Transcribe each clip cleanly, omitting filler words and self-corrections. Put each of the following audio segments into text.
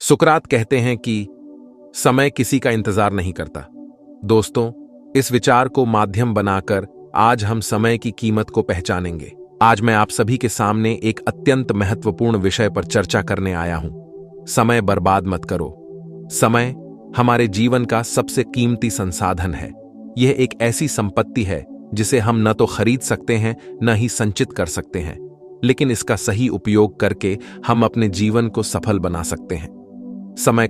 सुकरात कहते हैं कि समय किसी का इंतजार नहीं करता। दोस्तों, इस विचार को माध्यम बनाकर आज हम समय की कीमत को पहचानेंगे। आज मैं आप सभी के सामने एक अत्यंत महत्वपूर्ण विषय पर चर्चा करने आया हूं। समय बर्बाद मत करो। समय हमारे जीवन का सबसे कीमती संसाधन है। यह एक ऐसी संपत्ति है जिसे हम न तो खरीद सकते हैं न ही संचित कर सकते हैं, लेकिन इसका सही उपयोग करके हम अपने जीवन को सफल बना सकते हैं। समय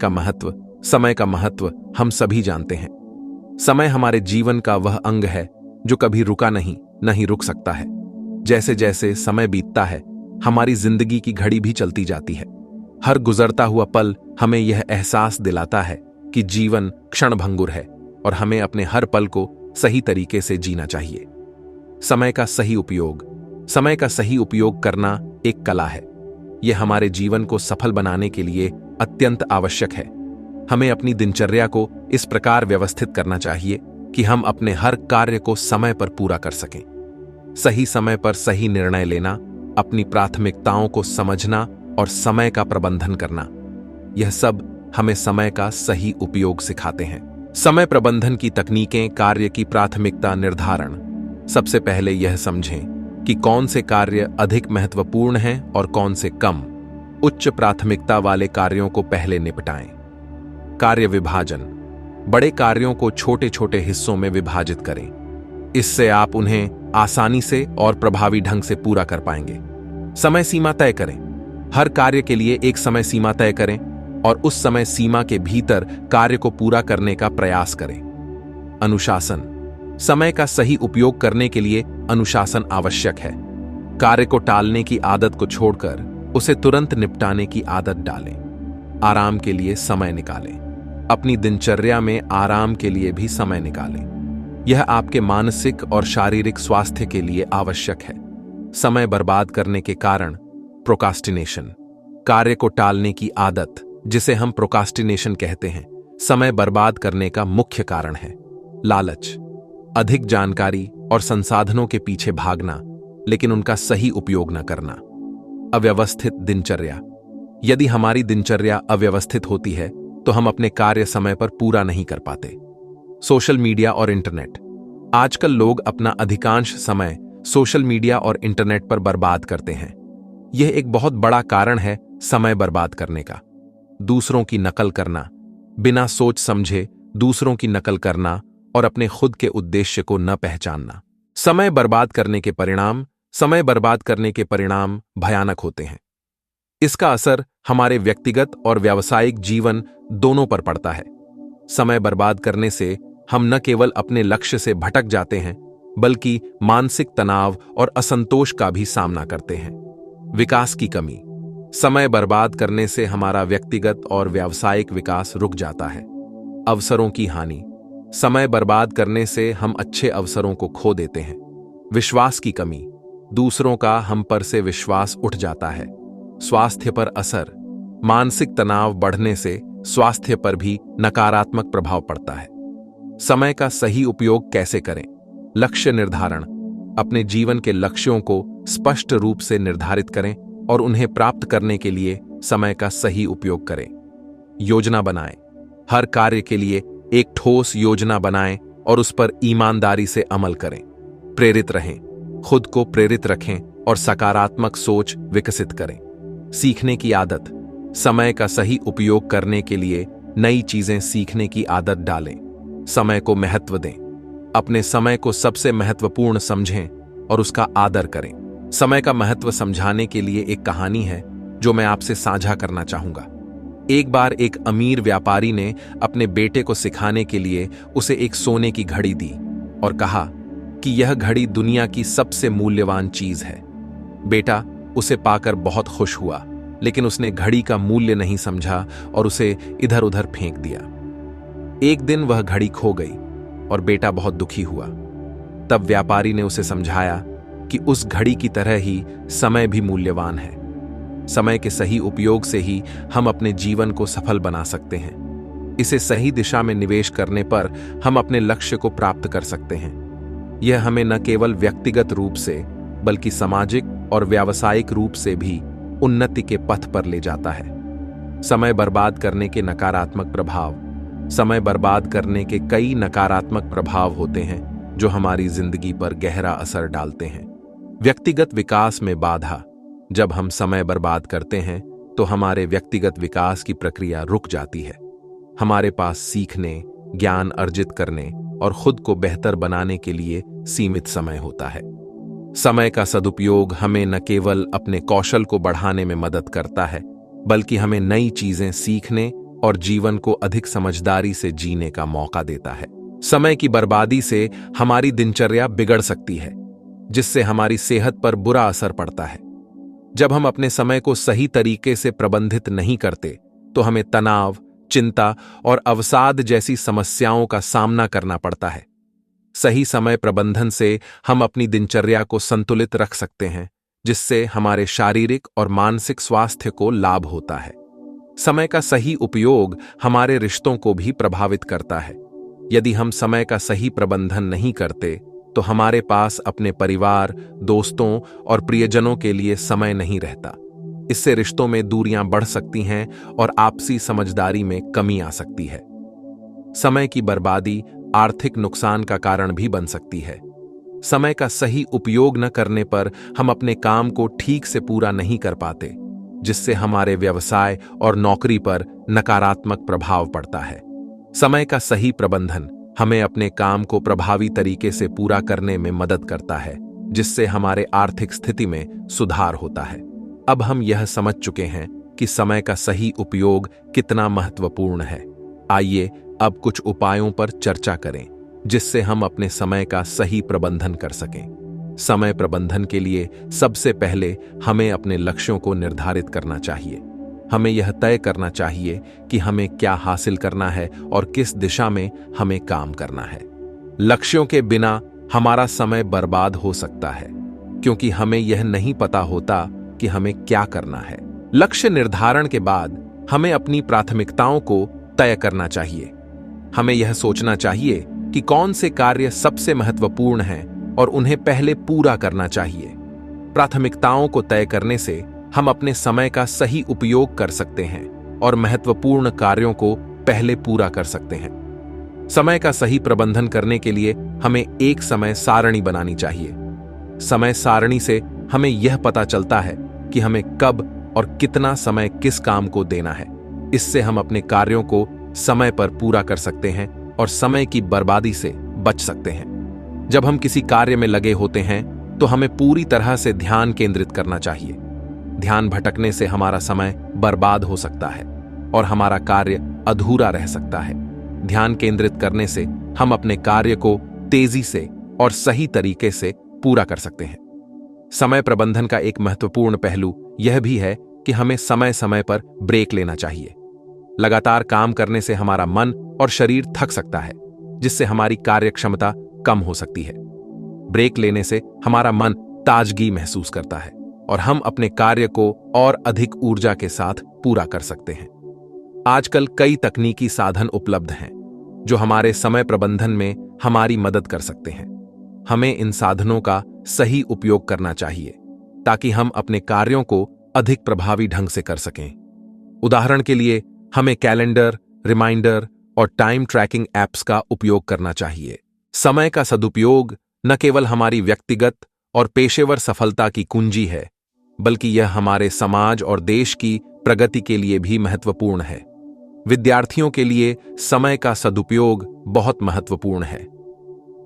का महत्व हम सभी जानते हैं। समय हमारे जीवन का वह अंग है जो कभी रुका नहीं रुक सकता है। जैसे जैसे समय बीतता है, हमारी जिंदगी की घड़ी भी चलती जाती है। हर गुजरता हुआ पल हमें यह एहसास दिलाता है कि जीवन क्षणभंगुर है और हमें अपने हर पल को सही तरीके से जीना चाहिए। समय का सही उपयोग करना एक कला है। यह हमारे जीवन को सफल बनाने के लिए अत्यंत आवश्यक है। हमें अपनी दिनचर्या को इस प्रकार व्यवस्थित करना चाहिए कि हम अपने हर कार्य को समय पर पूरा कर सकें। सही समय पर सही निर्णय लेना, अपनी प्राथमिकताओं को समझना और समय का प्रबंधन करना, यह सब हमें समय का सही उपयोग सिखाते हैं। समय प्रबंधन की तकनीकें। कार्य की प्राथमिकता निर्धारण। सबसे पहले यह समझें कि कौन से कार्य अधिक महत्वपूर्ण हैं और कौन से कम। उच्च प्राथमिकता वाले कार्यों को पहले निपटाएं। कार्य विभाजन। बड़े कार्यों को छोटे छोटे हिस्सों में विभाजित करें। इससे आप उन्हें आसानी से और प्रभावी ढंग से पूरा कर पाएंगे। समय सीमा तय करें। हर कार्य के लिए एक समय सीमा तय करें और उस समय सीमा के भीतर कार्य को पूरा करने का प्रयास करें। अनुशासन। समय का सही उपयोग करने के लिए अनुशासन आवश्यक है। कार्य को टालने की आदत को छोड़कर उसे तुरंत निपटाने की आदत डालें। आराम के लिए समय निकालें। अपनी दिनचर्या में आराम के लिए भी समय निकालें। यह आपके मानसिक और शारीरिक स्वास्थ्य के लिए आवश्यक है। समय बर्बाद करने के कारण प्रोक्रास्टिनेशन। कार्य को टालने की आदत, जिसे हम प्रोक्रास्टिनेशन कहते हैं, समय बर्बाद करने का मुख्य कारण है। लालच। अधिक जानकारी और संसाधनों के पीछे भागना, लेकिन उनका सही उपयोग न करना। अव्यवस्थित दिनचर्या। यदि हमारी दिनचर्या अव्यवस्थित होती है तो हम अपने कार्य समय पर पूरा नहीं कर पाते। सोशल मीडिया और इंटरनेट। आजकल लोग अपना अधिकांश समय सोशल मीडिया और इंटरनेट पर बर्बाद करते हैं। यह एक बहुत बड़ा कारण है समय बर्बाद करने का। दूसरों की नकल करना, बिना सोच समझे दूसरों की नकल करना और अपने खुद के उद्देश्य को न पहचानना। समय बर्बाद करने के परिणाम भयानक होते हैं। इसका असर हमारे व्यक्तिगत और व्यावसायिक जीवन दोनों पर पड़ता है। समय बर्बाद करने से हम न केवल अपने लक्ष्य से भटक जाते हैं, बल्कि मानसिक तनाव और असंतोष का भी सामना करते हैं। विकास की कमी। समय बर्बाद करने से हमारा व्यक्तिगत और व्यावसायिक विकास रुक जाता है। अवसरों की हानि। समय बर्बाद करने से हम अच्छे अवसरों को खो देते हैं। विश्वास की कमी। दूसरों का हम पर से विश्वास उठ जाता है। स्वास्थ्य पर असर। मानसिक तनाव बढ़ने से स्वास्थ्य पर भी नकारात्मक प्रभाव पड़ता है। समय का सही उपयोग कैसे करें? लक्ष्य निर्धारण। अपने जीवन के लक्ष्यों को स्पष्ट रूप से निर्धारित करें और उन्हें प्राप्त करने के लिए समय का सही उपयोग करें। योजना बनाएं। हर कार्य के लिए एक ठोस योजना बनाएं और उस पर ईमानदारी से अमल करें। प्रेरित रहें। खुद को प्रेरित रखें और सकारात्मक सोच विकसित करें। सीखने की आदत। समय का सही उपयोग करने के लिए नई चीजें सीखने की आदत डालें। समय को महत्व दें। अपने समय को सबसे महत्वपूर्ण समझें और उसका आदर करें। समय का महत्व समझाने के लिए एक कहानी है जो मैं आपसे साझा करना चाहूंगा। एक बार एक अमीर व्यापारी ने अपने बेटे को सिखाने के लिए उसे एक सोने की घड़ी दी और कहा कि यह घड़ी दुनिया की सबसे मूल्यवान चीज है। बेटा उसे पाकर बहुत खुश हुआ, लेकिन उसने घड़ी का मूल्य नहीं समझा और उसे इधर उधर फेंक दिया। एक दिन वह घड़ी खो गई और बेटा बहुत दुखी हुआ। तब व्यापारी ने उसे समझाया कि उस घड़ी की तरह ही समय भी मूल्यवान है। समय के सही उपयोग से ही हम अपने जीवन को सफल बना सकते हैं। इसे सही दिशा में निवेश करने पर हम अपने लक्ष्य को प्राप्त कर सकते हैं। यह हमें न केवल व्यक्तिगत रूप से बल्कि सामाजिक और व्यावसायिक रूप से भी उन्नति के पथ पर ले जाता है। समय बर्बाद करने के नकारात्मक प्रभाव। समय बर्बाद करने के कई नकारात्मक प्रभाव होते हैं जो हमारी जिंदगी पर गहरा असर डालते हैं। व्यक्तिगत विकास में बाधा। जब हम समय बर्बाद करते हैं तो हमारे व्यक्तिगत विकास की प्रक्रिया रुक जाती है। हमारे पास सीखने, ज्ञान अर्जित करने और खुद को बेहतर बनाने के लिए सीमित समय होता है। समय का सदुपयोग हमें न केवल अपने कौशल को बढ़ाने में मदद करता है, बल्कि हमें नई चीजें सीखने और जीवन को अधिक समझदारी से जीने का मौका देता है। समय की बर्बादी से हमारी दिनचर्या बिगड़ सकती है, जिससे हमारी सेहत पर बुरा असर पड़ता है। जब हम अपने समय को सही तरीके से प्रबंधित नहीं करते, तो हमें तनाव, चिंता और अवसाद जैसी समस्याओं का सामना करना पड़ता है। सही समय प्रबंधन से हम अपनी दिनचर्या को संतुलित रख सकते हैं, जिससे हमारे शारीरिक और मानसिक स्वास्थ्य को लाभ होता है। समय का सही उपयोग हमारे रिश्तों को भी प्रभावित करता है। यदि हम समय का सही प्रबंधन नहीं करते, तो हमारे पास अपने परिवार, दोस्तों और प्रियजनों के लिए समय नहीं रहता। इससे रिश्तों में दूरियां बढ़ सकती हैं और आपसी समझदारी में कमी आ सकती है। समय की बर्बादी आर्थिक नुकसान का कारण भी बन सकती है। समय का सही उपयोग न करने पर हम अपने काम को ठीक से पूरा नहीं कर पाते, जिससे हमारे व्यवसाय और नौकरी पर नकारात्मक प्रभाव पड़ता है। समय का सही प्रबंधन हमें अपने काम को प्रभावी तरीके से पूरा करने में मदद करता है, जिससे हमारे आर्थिक स्थिति में सुधार होता है। अब हम यह समझ चुके हैं कि समय का सही उपयोग कितना महत्वपूर्ण है। आइए अब कुछ उपायों पर चर्चा करें, जिससे हम अपने समय का सही प्रबंधन कर सकें। समय प्रबंधन के लिए सबसे पहले हमें अपने लक्ष्यों को निर्धारित करना चाहिए। हमें यह तय करना चाहिए कि हमें क्या हासिल करना है और किस दिशा में हमें काम करना है। लक्ष्यों के बिना हमारा समय बर्बाद हो सकता है, क्योंकि हमें यह नहीं पता होता कि हमें क्या करना है। लक्ष्य निर्धारण के बाद हमें अपनी प्राथमिकताओं को तय करना चाहिए। हमें यह सोचना चाहिए कि कौन से कार्य सबसे महत्वपूर्ण हैं और उन्हें पहले पूरा करना चाहिए। प्राथमिकताओं को तय करने से हम अपने समय का सही उपयोग कर सकते हैं और महत्वपूर्ण कार्यों को पहले पूरा कर सकते हैं। समय का सही प्रबंधन करने के लिए हमें एक समय सारणी बनानी चाहिए। समय सारणी से हमें यह पता चलता है कि हमें कब और कितना समय किस काम को देना है। इससे हम अपने कार्यों को समय पर पूरा कर सकते हैं और समय की बर्बादी से बच सकते हैं। जब हम किसी कार्य में लगे होते हैं तो हमें पूरी तरह से ध्यान केंद्रित करना चाहिए। ध्यान भटकने से हमारा समय बर्बाद हो सकता है और हमारा कार्य अधूरा रह सकता है। ध्यान केंद्रित करने से हम अपने कार्य को तेजी से और सही तरीके से पूरा कर सकते हैं। समय प्रबंधन का एक महत्वपूर्ण पहलू यह भी है कि हमें समय समय पर ब्रेक लेना चाहिए। लगातार काम करने से हमारा मन और शरीर थक सकता है, जिससे हमारी कार्यक्षमता कम हो सकती है। ब्रेक लेने से हमारा मन ताजगी महसूस करता है और हम अपने कार्य को और अधिक ऊर्जा के साथ पूरा कर सकते हैं। आजकल कई तकनीकी साधन उपलब्ध हैं जो हमारे समय प्रबंधन में हमारी मदद कर सकते हैं। हमें इन साधनों का सही उपयोग करना चाहिए ताकि हम अपने कार्यों को अधिक प्रभावी ढंग से कर सकें। उदाहरण के लिए हमें कैलेंडर, रिमाइंडर और टाइम ट्रैकिंग ऐप्स का उपयोग करना चाहिए। समय का सदुपयोग न केवल हमारी व्यक्तिगत और पेशेवर सफलता की कुंजी है, बल्कि यह हमारे समाज और देश की प्रगति के लिए भी महत्वपूर्ण है। विद्यार्थियों के लिए समय का सदुपयोग बहुत महत्वपूर्ण है।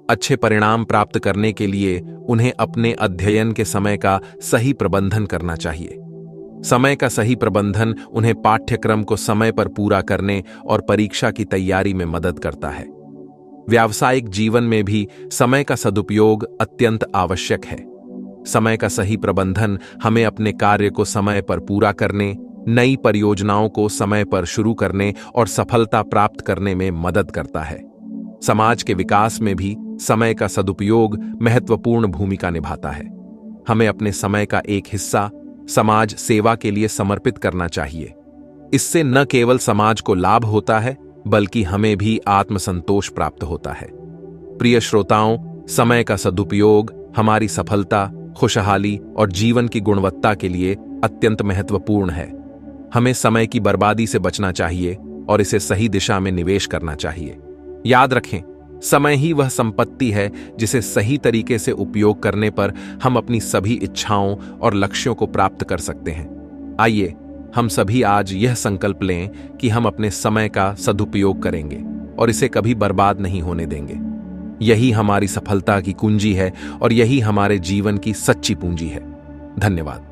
अच्छे परिणाम प्राप्त करने के लिए उन्हें अपने अध्ययन के समय का सही प्रबंधन करना चाहिए। समय का सही प्रबंधन उन्हें पाठ्यक्रम को समय पर पूरा करने और परीक्षा की तैयारी में मदद करता है। व्यावसायिक जीवन में भी समय का सदुपयोग अत्यंत आवश्यक है। समय का सही प्रबंधन हमें अपने कार्य को समय पर पूरा करने, नई परियोजनाओं को समय पर शुरू करने और सफलता प्राप्त करने में मदद करता है। समाज के विकास में भी समय का सदुपयोग महत्वपूर्ण भूमिका निभाता है। हमें अपने समय का एक हिस्सा समाज सेवा के लिए समर्पित करना चाहिए। इससे न केवल समाज को लाभ होता है, बल्कि हमें भी आत्मसंतोष प्राप्त होता है। प्रिय श्रोताओं, समय का सदुपयोग हमारी सफलता, खुशहाली और जीवन की गुणवत्ता के लिए अत्यंत महत्वपूर्ण है। हमें समय की बर्बादी से बचना चाहिए और इसे सही दिशा में निवेश करना चाहिए। याद रखें, समय ही वह संपत्ति है जिसे सही तरीके से उपयोग करने पर हम अपनी सभी इच्छाओं और लक्ष्यों को प्राप्त कर सकते हैं। आइए हम सभी आज यह संकल्प लें कि हम अपने समय का सदुपयोग करेंगे और इसे कभी बर्बाद नहीं होने देंगे। यही हमारी सफलता की कुंजी है और यही हमारे जीवन की सच्ची पूंजी है। धन्यवाद।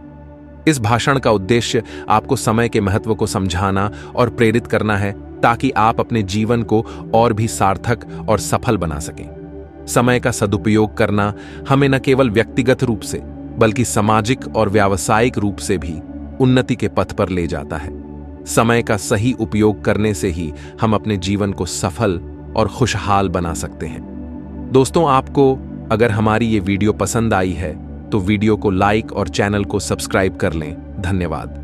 इस भाषण का उद्देश्य आपको समय के महत्व को समझाना और प्रेरित करना है ताकि आप अपने जीवन को और भी सार्थक और सफल बना सकें। समय का सदुपयोग करना हमें न केवल व्यक्तिगत रूप से बल्कि सामाजिक और व्यावसायिक रूप से भी उन्नति के पथ पर ले जाता है। समय का सही उपयोग करने से ही हम अपने जीवन को सफल और खुशहाल बना सकते हैं। दोस्तों, आपको अगर हमारी ये वीडियो पसंद आई है तो वीडियो को लाइक और चैनल को सब्सक्राइब कर लें। धन्यवाद।